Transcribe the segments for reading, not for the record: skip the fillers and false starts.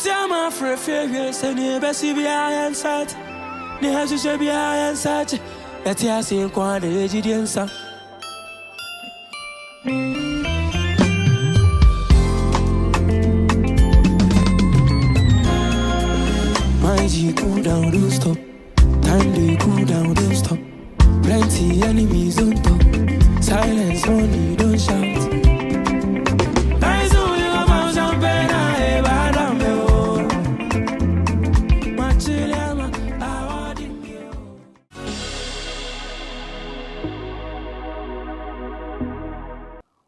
Tiama for figures and the best be iron sat. The house should be iron sat. That's the same quad, the Gideon's. My G cool down, don't stop. Time they cool down, don't stop. Plenty enemies on top. Silence only, don't shout.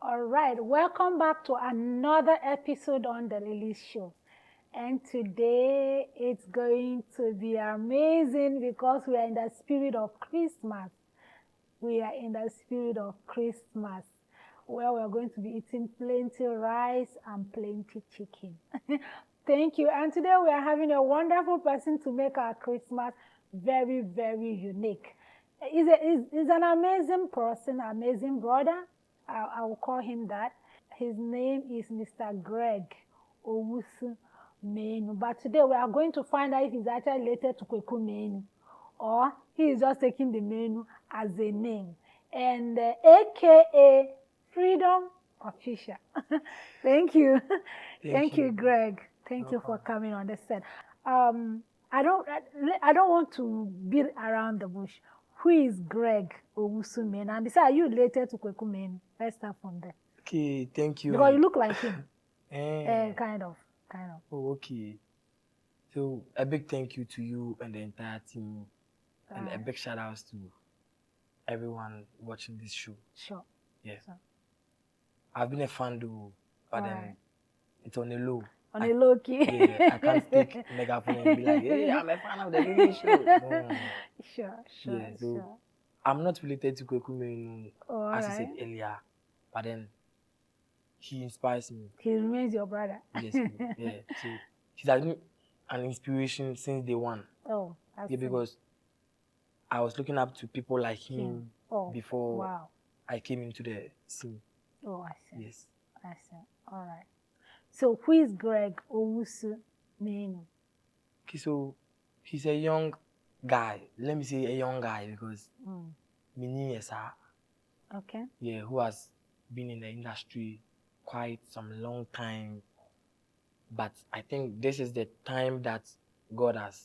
Alright, welcome back to another episode on the Lily Show. And today it's going to be amazing because we are in the spirit of Christmas. We are in the spirit of Christmas, where we are going to be eating plenty rice and plenty chicken. Thank you. And today we are having a wonderful person to make our Christmas very, very unique. He's an amazing person, amazing brother. I will call him that. His name is Mr. Greg OWUSU Manu. But today we are going to find out if he's actually related to Kweku Manu or he is just taking the Manu as a name. And AKA Freedom Official. Thank you. Thank you, Greg. Thank you for coming on the set. I don't want to beat around the bush. Who is Greg OWUSU Manu? And besides, are you related to Kweku Manu? Let's start from there. Okay, thank you. Because you look like him. Kind of. Oh, okay. So a big thank you to you and the entire team, and a big shout out to everyone watching this show. Sure. Yes. Sure. I've been a fan though, but then it's on the low. On a low key. Yeah, I can't take megaphone and be like, hey, I'm a fan of the Lily Show. No. Sure. Yeah, so I'm not related to Kweku Manu, as I said earlier, but then he inspires me. He remains your brother. Yes, yeah. So he's been an inspiration since day one. Oh, yeah, because I was looking up to people like him before I came into the scene. Oh, I see. Yes. I see. All right. So who is Greg OWUSU Manu? Okay, so he's a young guy. Let me say a young guy because okay. Yeah, who has been in the industry quite some long time. But I think this is the time that God has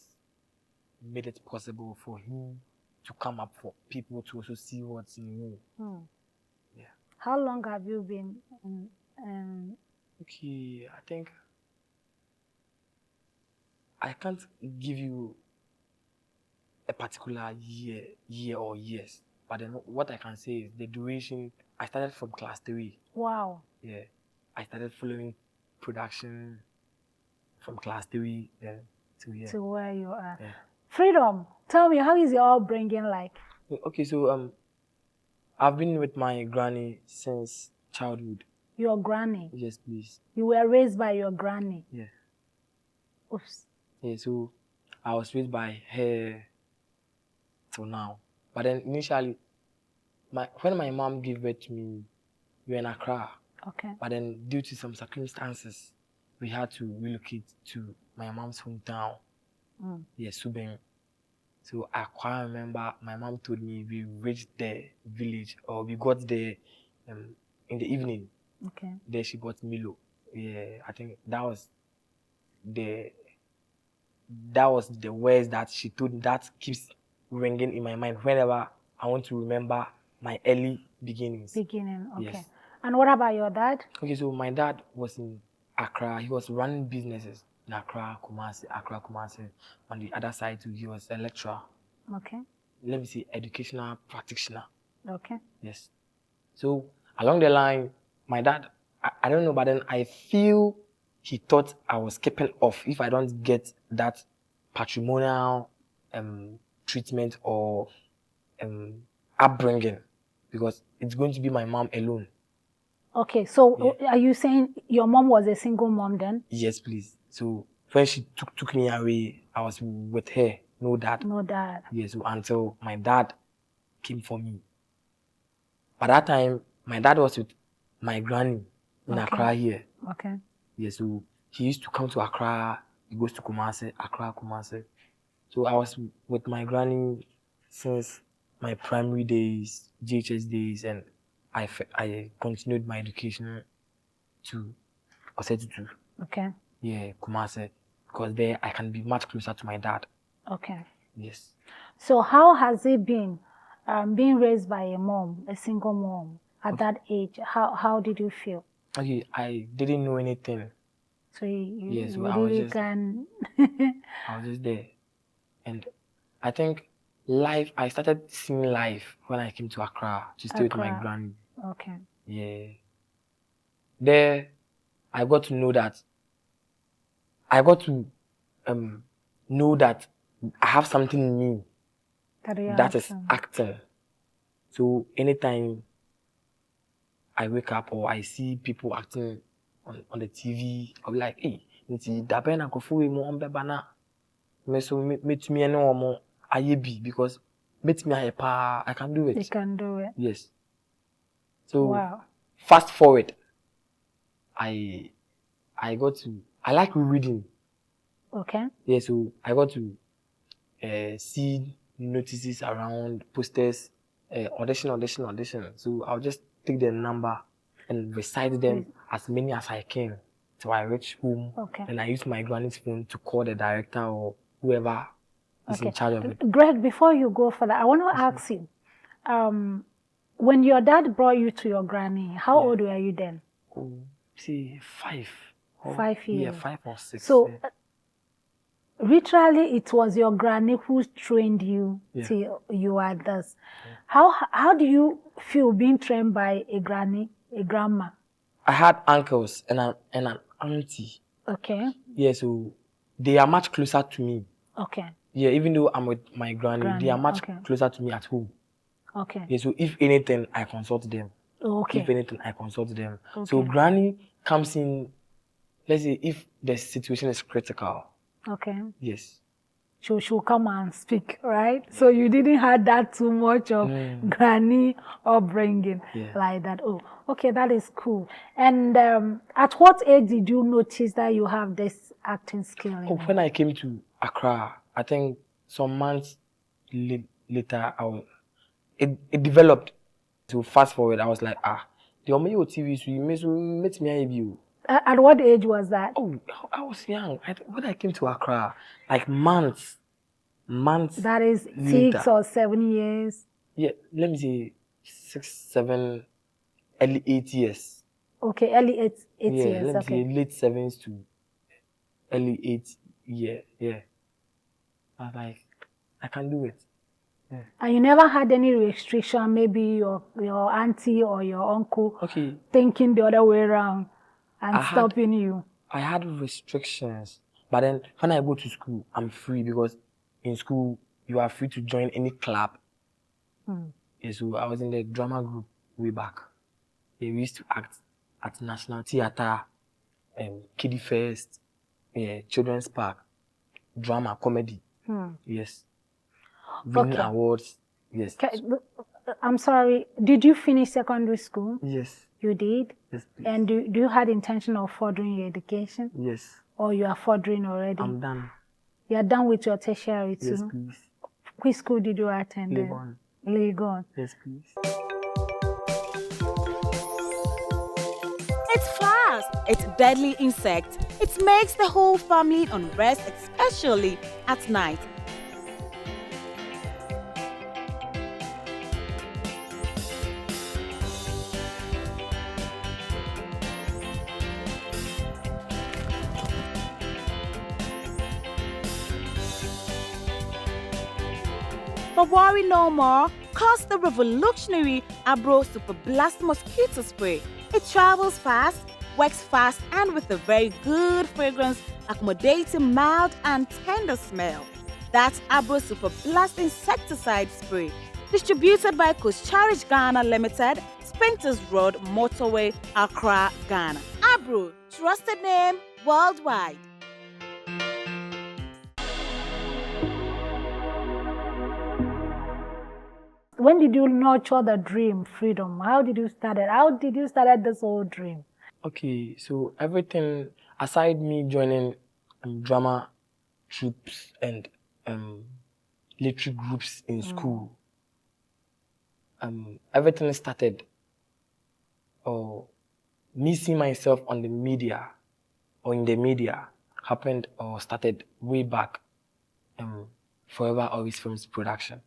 made it possible for him to come up for people to also see what's in him. Yeah. How long have you been Okay, I think I can't give you a particular year or years, but then what I can say is the duration. I started from class 3. Wow. Yeah, I started following production from class 3 then to where you are. Yeah. Freedom, tell me, how is your upbringing like? Okay, so I've been with my granny since childhood. Your granny? Yes, please. You were raised by your granny? Yeah. Oops. Yeah, so I was raised by her till now. But then initially, when my mom gave birth to me, we were in Accra. Okay. But then due to some circumstances, we had to relocate to my mom's hometown. Yeah, Subeng. So I quite remember my mom told me we reached the village, or we got there in the evening. Okay. There she bought Milo. Yeah, I think that was the words that she told me that keeps ringing in my mind whenever I want to remember my early beginnings. Okay. Yes. And what about your dad? Okay, so my dad was in Accra. He was running businesses in Accra, Kumasi. On the other side too, he was a lecturer. Okay. Let me say educational practitioner. Okay. Yes. So along the line, my dad, I don't know, but then I feel he thought I was skipping off if I don't get that patrimonial treatment or upbringing, because it's going to be my mom alone. Okay, so are you saying your mom was a single mom then? Yes, please. So when she took me away, I was with her. No dad. No dad. Yes, so until my dad came for me. By that time, my dad was with my granny in Accra here. Okay. Yes, so he used to come to Accra he goes to Kumasi, Accra, Kumasi. So I was with my granny since my primary days, GHS days, and I continued my education to Osetutu. Okay. Yeah, Kumasi, because there I can be much closer to my dad. Okay. Yes. So how has it been being raised by a mom, a single mom at that age? How did you feel? Okay, I didn't know anything. So Yes, you I was really just can. I was just there, and I think life. I started seeing life when I came to Accra to stay with my Accra. granny. Okay. Yeah, there I got to know that I got to know that I have something in me that is acting. So anytime I wake up or I see people acting on the TV, I'll be like, hey, dabena kofu mo ombebana. Me so meet me no more ayebi because meet me I can do it. You can do it. Yes. So wow. Fast forward, I like reading. Okay. Yeah, so I got to see notices around posters, audition. So I'll just take the number and recite them as many as I can till I reach home. Okay. And I use my granny's phone to call the director or whoever is in charge of it. Greg, before you go further, I want to ask you, when your dad brought you to your granny, how old were you then? Oh, see, 5. 5 years. Yeah, 5 or 6. So literally, it was your granny who trained you till you are this. Yeah. How do you feel being trained by a granny, a grandma? I had uncles and an auntie. Okay. Yeah, so they are much closer to me. Okay. Yeah, even though I'm with my granny, they are much closer to me at home. Okay. Yeah, so if anything, I consult them. Okay. If anything, I consult them. Okay. So granny comes in, let's say if the situation is critical. Okay. Yes. She'll come and speak, right? Yeah. So you didn't have that too much of granny upbringing like that. Oh, okay, that is cool. And at what age did you notice that you have this acting skill? When I came to Accra, I think some months later, it developed. So fast forward, I was like, the Omeyo TV, so you met me view. At what age was that? Oh, I was young. When I came to Accra, like months. That is later. 6 or 7 years. Yeah, let me say 6, 7, early 8 years. Okay, early 8 years. Yeah, let me say late 7s to early 8 year. Yeah, I was like, I can do it. Yeah. And you never had any restriction, maybe your auntie or your uncle thinking the other way around and stopping you? I had restrictions, but then when I go to school, I'm free because in school, you are free to join any club. Yeah, so I was in the drama group way back. Yeah, we used to act at National Theatre, Kiddie Fest, Children's Park, drama, comedy. Yes. Winning awards. Yes. I'm sorry. Did you finish secondary school? Yes. You did? Yes, please. And do you have intention of furthering your education? Yes. Or you are furthering already? I'm done. You are done with your tertiary too? Yes, please. Which school did you attend? Legon. Legon. Yes, please. It's fast. It's deadly insect. It makes the whole family unrest, especially at night. But worry no more, cause the revolutionary Abro Super Blast Mosquito Spray. It travels fast, works fast, and with a very good fragrance, accommodating mild and tender smell. That's Abro Super Blast Insecticide Spray. Distributed by Coast Ghana Limited, Spintex Road, Motorway, Accra, Ghana. Abro, trusted name worldwide. When did you nurture the dream, freedom? How did you start it? How did you start this whole dream? Okay, so everything, aside me joining drama troops and literary groups in school. Everything started, or me seeing myself on the media or in the media happened or started way back. Forever Always Films production.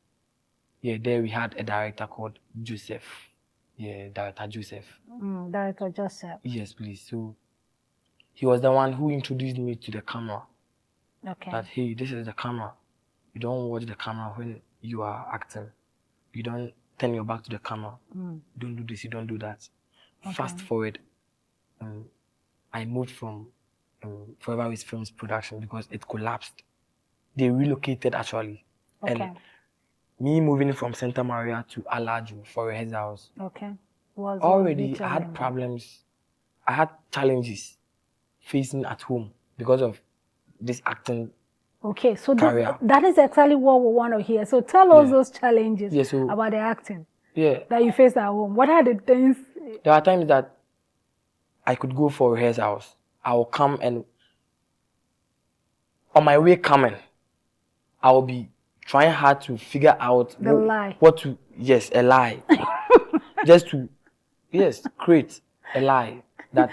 Yeah, there we had a director called Joseph. Yeah, director Joseph. Director Joseph. Yes, please. So he was the one who introduced me to the camera. Okay. That hey, this is the camera. You don't watch the camera when you are acting. You don't turn your back to the camera. Don't do this, you don't do that. Okay. Fast forward, I moved from Forever Always Films production because it collapsed. They relocated actually. Okay. And me moving from Santa Maria to Alaju for rehearsals. Okay. Already I had problems. I had challenges facing at home because of this acting. Okay, so career. that is exactly what we want to hear. So tell us those challenges about the acting that you faced at home. What are the things? There are times that I could go for rehearsals. I will come, and on my way coming, I will be trying hard to figure out a lie. A lie. Just to, create a lie that,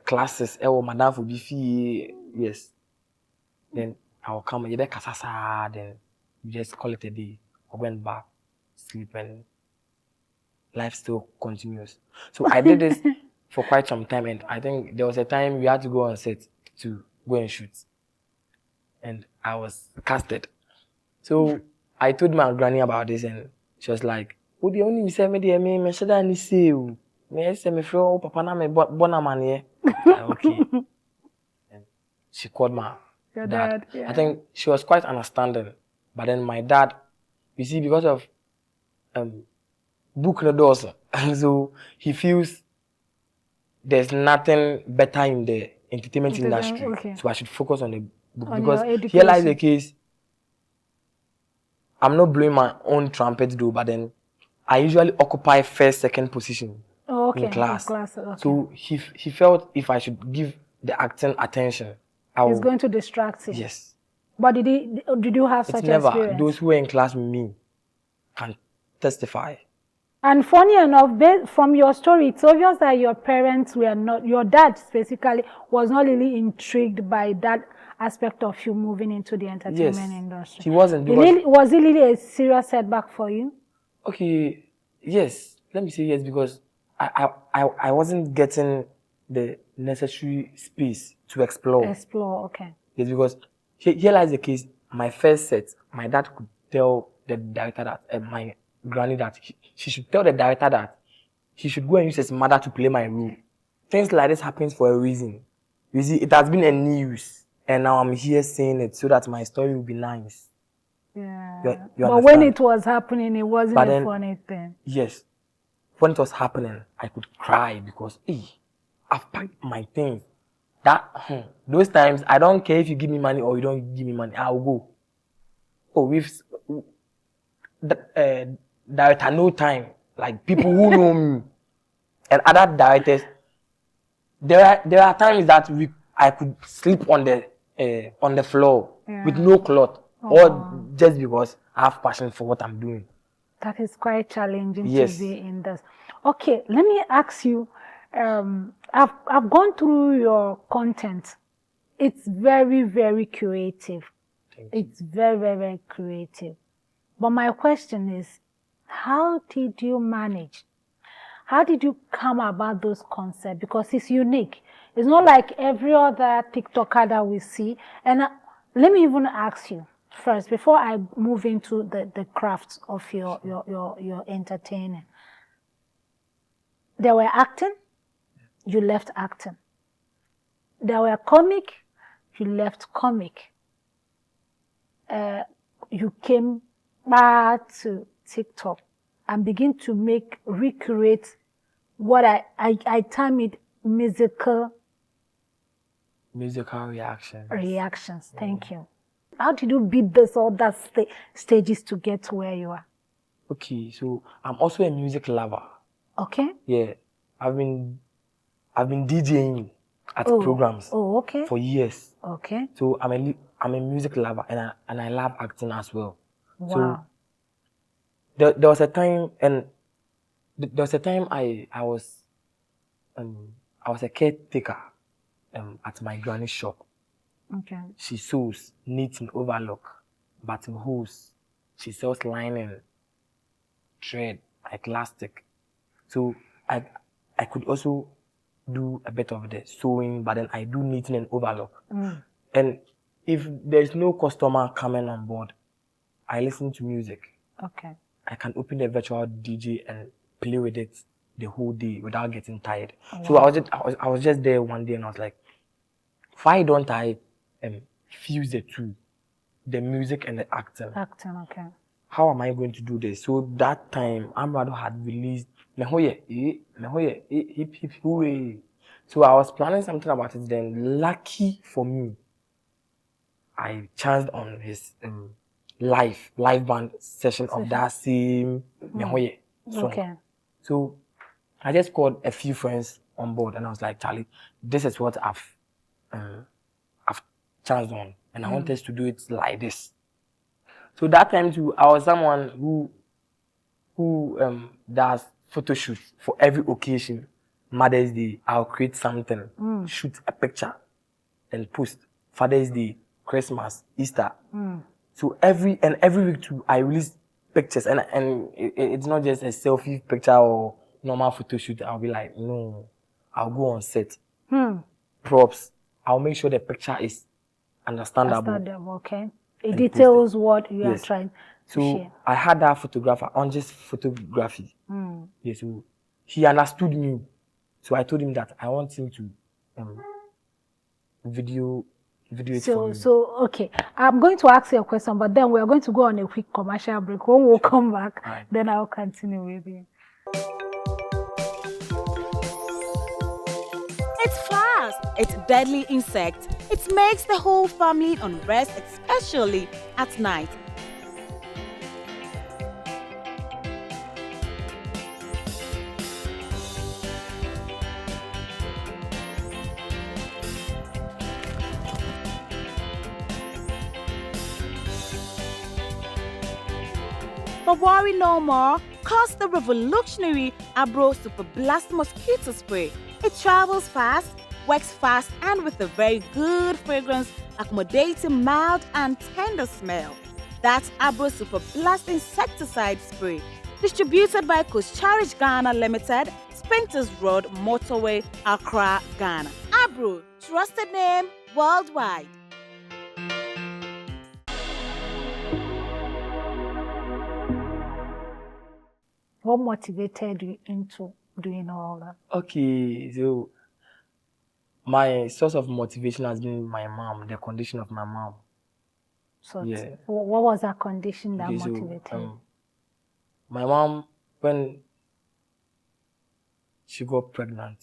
classes, madam for be yes. Then I will come, then you just call it a day. I went back, sleep, and life still continues. So I did this for quite some time, and I think there was a time we had to go on set to go and shoot. And I was casted. So I told my granny about this, and she was like, "Oh, the only say me there, me should I say you? Me say me fro papa na me bona man here." Okay. And she called my dad. I think she was quite understanding, but then my dad, you see, because of book no doors, so he feels there's nothing better in the entertainment industry. Okay. So I should focus on the book, because here lies the case. I'm not blowing my own trumpet though, but then I usually occupy first, second position in class. Okay. So he felt if I should give the acting attention, he's going to distract you. Yes. But did you have such experience? Those who were in class with me can testify. And funny enough, from your story, it's obvious that your parents were not, your dad specifically was not really intrigued by that aspect of you moving into the entertainment industry. He wasn't. Was it really a serious setback for you? Okay, yes. Let me say yes, because I wasn't getting the necessary space to explore. Okay. Yes, because here lies the case. My first set, my dad could tell the director that, my granny that she should tell the director that he should go and use his mother to play my role. Things like this happens for a reason. You see, it has been a news, and now I'm here saying it so that my story will be nice. Yeah. You but when it was happening, it wasn't a funny thing. Yes. When it was happening, I could cry because, I've packed my things. Those times, I don't care if you give me money or you don't give me money, I'll go. Oh, director no time, like people who know me and other directors, there are times that I could sleep on the floor with no cloth, or just because I have passion for what I'm doing. That is quite challenging to be in this. Okay, let me ask you, I've gone through your content. It's very, very creative. It's very, very, very creative. But my question is, how did you manage? How did you come about those concepts? Because it's unique. It's not like every other TikToker that we see. And let me even ask you first, before I move into the crafts of your entertaining. There were acting, you left acting. There were comic, you left comic. You came back to TikTok and begin to recreate what I term it musical reactions. Thank you. How did you beat all that stages to get to where you are? Okay, so I'm also a music lover. Okay. Yeah, I've been DJing at programs Oh, okay. for years. Okay. So I'm a music lover, and I love acting as well. Wow. So there was a time, and there was a time I was a caretaker at my granny's shop. Okay. She sews, knits in overlock, but in hose. She sells lining, thread, like elastic. So I could also do a bit of the sewing, but then I do knitting and overlock. And if there's no customer coming on board, I listen to music. Okay. I can open the virtual DJ and play with it the whole day without getting tired. Wow. So I was just there one day, and I was like, why don't I fuse the two, the music and the acting? Acting, okay. How am I going to do this? So that time, Amrado had released Mehoye, hip hip hooray. So I was planning something about it. Then, lucky for me, I chanced on his live band session of that same Mehoye song. Okay. So I just called a few friends on board, and I was like, Charlie, this is what I've chanced on, and I want us to do it like this. So that time too, I was someone who does photo shoots for every occasion. Mother's Day, I'll create something, shoot a picture, and post. Father's Day, Christmas, Easter. So every week too, I release pictures, and it's not just a selfie picture or normal photo shoot. I'll be like, no, I'll go on set, props. I'll make sure the picture is understandable. Okay. It details what you are trying to share. I had that photographer on just photography. Yes, so he understood me. So I told him that I want him to video it for me. So okay, I'm going to ask you a question, but then we're going to go on a quick commercial break. When we'll come back, then I'll continue with you. It's fast. It's deadly insect. It makes the whole family unrest, especially at night. But worry no more, cause the revolutionary Abro Super Blast Mosquito Spray. It travels fast, works fast, and with a very good fragrance, accommodating mild and tender smell. That's Abro Super Blast Insecticide Spray. Distributed by Coast Ghana Limited, Spintex Road, Motorway, Accra, Ghana. Abro, trusted name worldwide. What motivated you into doing all that? Okay, so my source of motivation has been my mom, the condition of my mom. So what was that condition that motivated? So, my mom, when she got pregnant,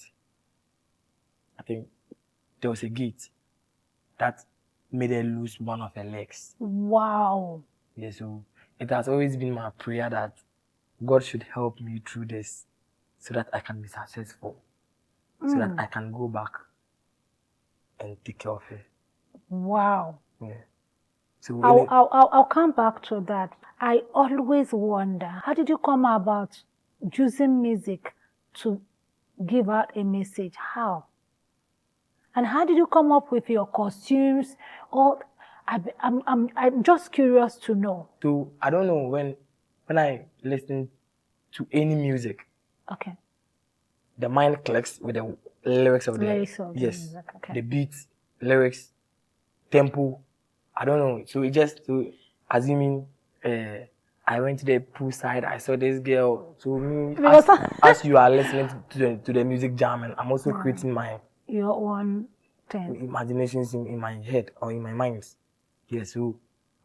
I think there was a gate that made her lose one of her legs. Wow. Yeah, so it has always been my prayer that God should help me through this so that I can be successful, so that I can go back and take care of her. Wow. Yeah. So I'll come back to that. I always wonder, how did you come about using music to give out a message? How? And how did you come up with your costumes? Or I'm just curious to know. So I don't know, when I listen to any music, okay, the mind clicks with the lyrics of music. Okay. The beats, lyrics, tempo. I don't know. So it just assuming I went to the poolside, I saw this girl. So me, as you are listening to the music jam, and I'm also creating your own thing, imaginations in my head or in my mind. Yeah, so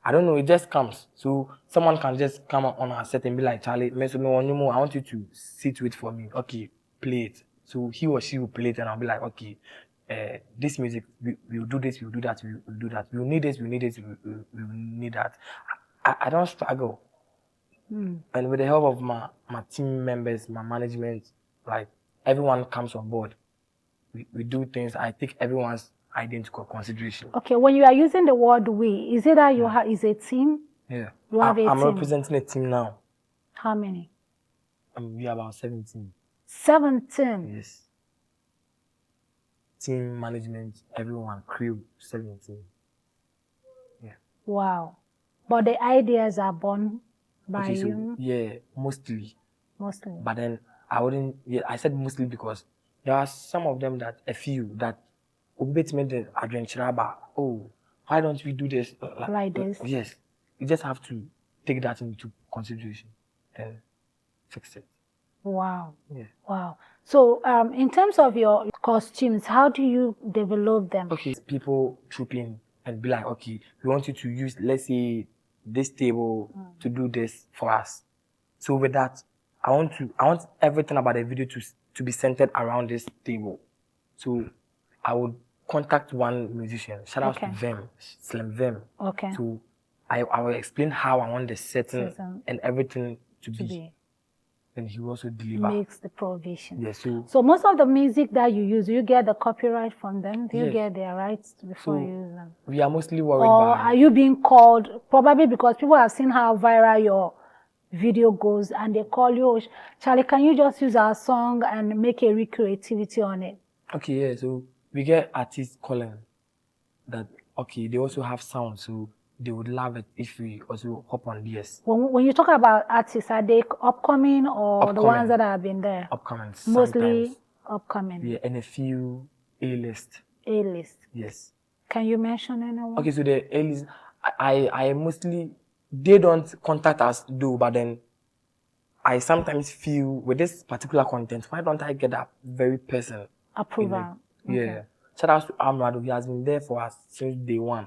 I don't know, it just comes. So someone can just come on a set and be like, Charlie, I want you to sit with for me. Okay, play it. So he or she will play it, and I'll be like, okay, this music, we'll do this, we'll do that, we'll do that. We'll need this, we'll need this, we'll need that. I don't struggle. And with the help of my team members, my management, like everyone comes on board. we do things. I take everyone's idea into consideration. Okay, when you are using the word we, is it that you have is a team? Yeah. You have a I'm team. representing a team now. How many? We are about 17. 17. Yes. Team management, everyone, crew, 17. Yeah. Wow. But the ideas are born by Okay, so you yeah, mostly. mostly. But then I wouldn't. Yeah, I said mostly because there are some of them that a few that obey me the adventure about. Oh, why don't we do this Like this? Yes, you just have to take that into consideration and fix it. Wow. Yeah. Wow. So in terms of your costumes, how do you develop them? Okay, people troop in and be like, okay, we want you to use, let's say, this table to do this for us. So with that, I want everything about the video to be centered around this table. So I would contact one musician. Shout out to Vim, Slim Vim. Okay. So I will explain how I want the setting and everything to be. And he will also deliver. Makes the provision. Yeah, so most of the music that you use, you get the copyright from them? Do you Yes. get their rights before you use them? We are mostly worried Or by... are you being called, probably because people have seen how viral your video goes and they call you, "Oh, Charlie, can you just use our song and make a recreativity on it?" Okay, yeah, so we get artists calling that, okay, they also have sound, so they would love it if we also hop on this. When you talk about artists, are they upcoming or the ones that have been there? Upcoming. Mostly sometimes. upcoming. Yeah, and a few A-list. A-list. Yes. Can you mention anyone? Okay, so the A-list, I mostly, they don't contact us though, but then I sometimes feel with this particular content, why don't I get that very person? Approval. Yeah. Shout out to Amrado, he has been there for us since day one.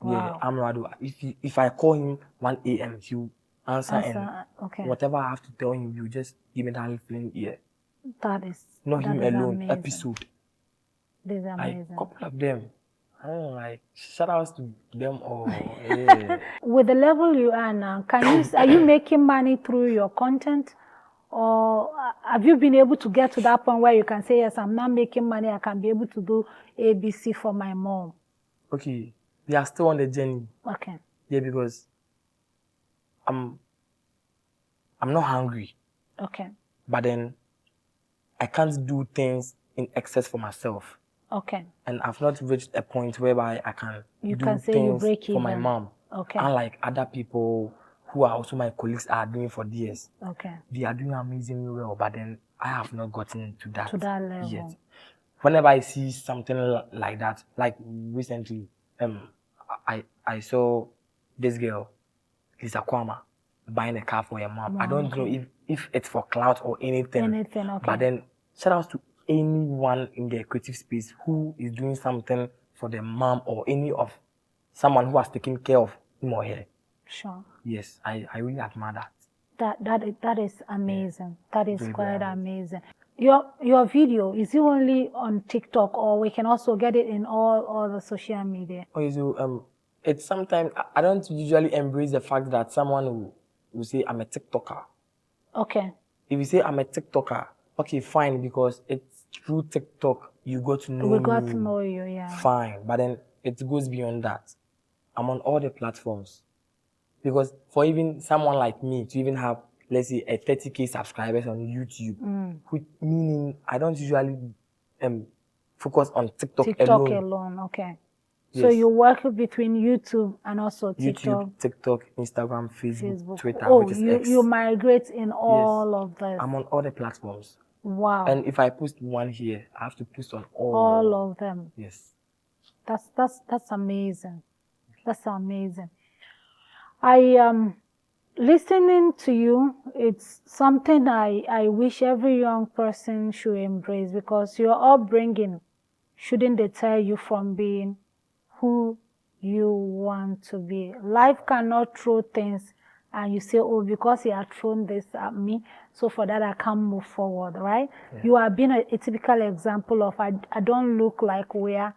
Wow. Yeah, Amrado. If I call him 1 a.m., he'll answer and whatever I have to tell him, you just give me that feeling here. That is not him alone. amazing. Episode. This is amazing. Like, couple of them. I don't know, like shout outs to them all. Yeah. With the level you are now, are you making money through your content? Or have you been able to get to that point where you can say, yes, I'm not making money, I can be able to do ABC for my mom? Okay. We are still on the journey. Okay. Yeah, because I'm not hungry. Okay. But then I can't do things in excess for myself. Okay. And I've not reached a point whereby I can do things for my mom. Okay. Unlike other people who are also my colleagues are doing for years. Okay. They are doing amazingly well, but then I have not gotten to that level yet. Whenever I see something like that, like recently, I saw this girl, Lisa Kwama, buying a car for her mom. I don't know if it's for clout or anything. But then shout out to anyone in the creative space who is doing something for their mom or someone who has taken care of him or her. Sure. Yes, I really admire that. That is amazing. Yeah. That is quite amazing. Your video, is it only on TikTok or we can also get it in all the social media? Okay, so it's sometimes I don't usually embrace the fact that someone will say I'm a TikToker. Okay. If you say I'm a TikToker, okay, fine, because it's through TikTok you got to know me. We got to know you, yeah. Fine, but then it goes beyond that. I'm on all the platforms. Because for even someone like me to even have, let's say, a 30K subscribers on YouTube, meaning I don't usually focus on TikTok alone. Okay. Yes. So you work between YouTube and also TikTok? YouTube, TikTok, Instagram, Facebook, Twitter, which is X. You migrate in all of this? I'm on all the platforms. Wow. And if I post one here, I have to post on all of them. Yes. That's amazing. That's amazing. I listening to you, it's something I wish every young person should embrace, because your upbringing shouldn't deter you from being who you want to be. Life cannot throw things and you say, oh, because he had thrown this at me, so for that I can't move forward, right? Yeah. You have been a typical example of I don't look like where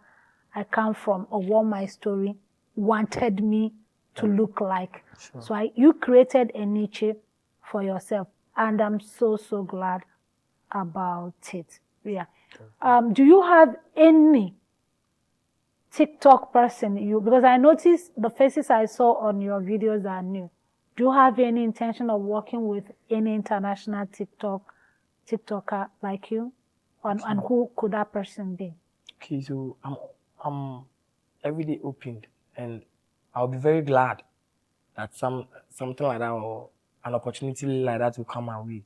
I come from or what my story wanted me to look like. Sure. So you created a niche for yourself, and I'm so glad about it. Yeah. Do you have any TikTok person because I noticed the faces I saw on your videos are new. Do you have any intention of working with any international TikToker like you? And who could that person be? Okay, so I'm every day opened, and I'll be very glad that something like that or an opportunity like that will come my way.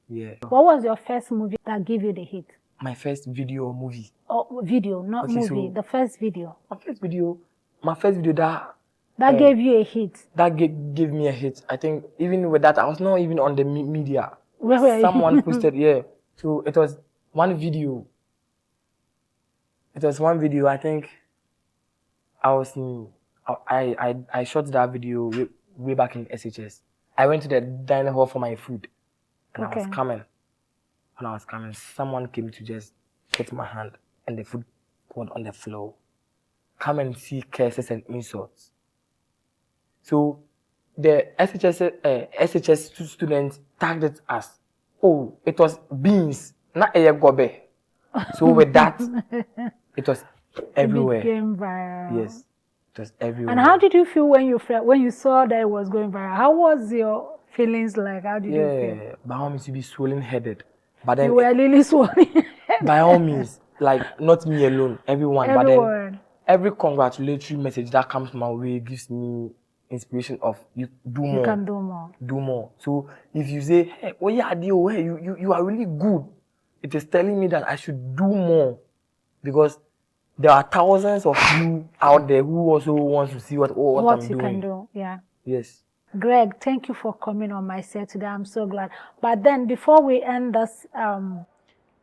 Yeah. What was your first movie that gave you the hit? My first video or movie. Oh, video, not Okay, movie. so The first video. My first video that gave you a hit. That gave me a hit. I think even with that, I was not even on the media. Where were you? Someone posted, yeah. So it was one video. I think I shot that video way back in SHS. I went to the dining hall for my food, and I was coming. When I was coming, someone came to just hit my hand, and the food poured on the floor. Come and see curses and insults. So the SHS students tagged it as, oh, it was beans, not a gobe. So with that, it was everywhere. It became viral. Yes, it was everywhere. And how did you feel when you saw that it was going viral? How was your feelings like? How did you feel? Yeah, by all means, you be swollen headed. But then you were really swollen. By all means, like not me alone, everyone. But then every congratulatory message that comes my way gives me inspiration of you do more. You can do more. Do more. So if you say, hey, oh yeah, you are really good, it is telling me that I should do more, because there are thousands of you out there who also want to see what I'm doing. What you can do, yeah. Yes. Greg, thank you for coming on my set today. I'm so glad. But then before we end this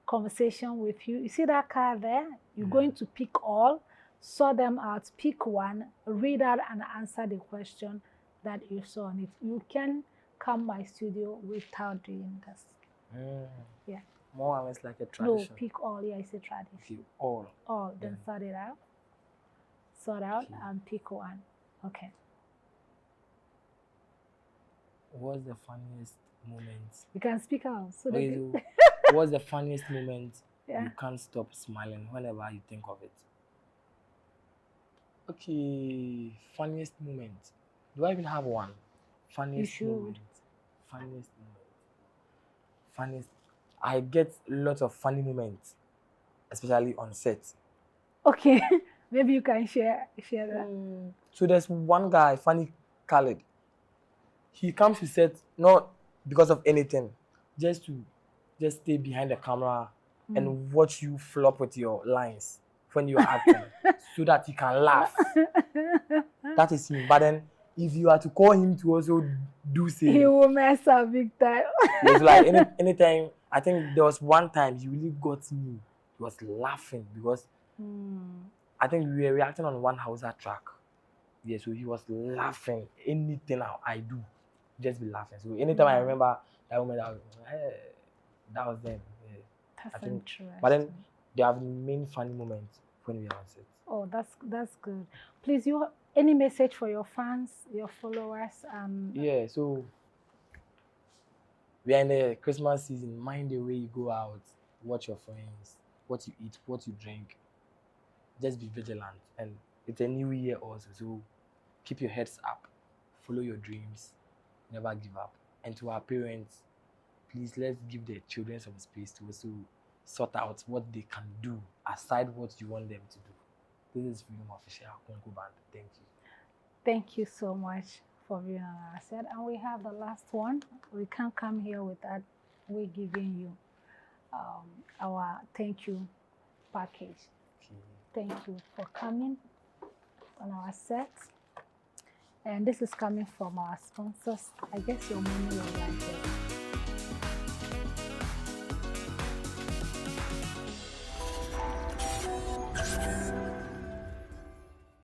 conversation with you, you see that card there? You're going to pick all, sort them out, pick one, read out and answer the question that you saw on it. You can come my studio without doing this. Yeah. More or less like a tradition. No, pick all. Yeah, it's a tradition. Okay, all. All. Then sort it out. Sort out and pick one. Okay. What's the funniest moment? You can speak out. So what's the funniest moment you can't stop smiling whenever you think of it? Okay, funniest moment. Do I even have one? Funniest moment. Funniest moment. Funniest. I get lots of funny moments, especially on set. Okay, maybe you can share that. So there's one guy, Funny Khaled. He comes to set not because of anything, just stay behind the camera and watch you flop with your lines when you're acting, so that he can laugh. That is him. But then, if you are to call him to also do say, he will mess up big time. It's like anytime. I think there was one time he really got me. He was laughing because I think we were reacting on one Hausa track. Yeah, so he was laughing. Anything I do, just be laughing. So anytime I remember that moment, that was them. Yeah. That's interesting. But then there have been many funny moments when we are on set. Oh, that's good. Please, you have any message for your fans, your followers? Yeah, so we are in the Christmas season. Mind the way you go out, watch your friends, what you eat, what you drink. Just be vigilant. And it's a new year also, so keep your heads up, follow your dreams, never give up. And to our parents, please, let's give the children some space to also sort out what they can do aside what you want them to do. This is Freedom Official Konko Band. Thank you. Thank you so much for being on our set. And we have the last one. We can't come here without we giving you our thank you package. Okay. Thank you for coming on our set. And this is coming from our sponsors. I guess your money will like it.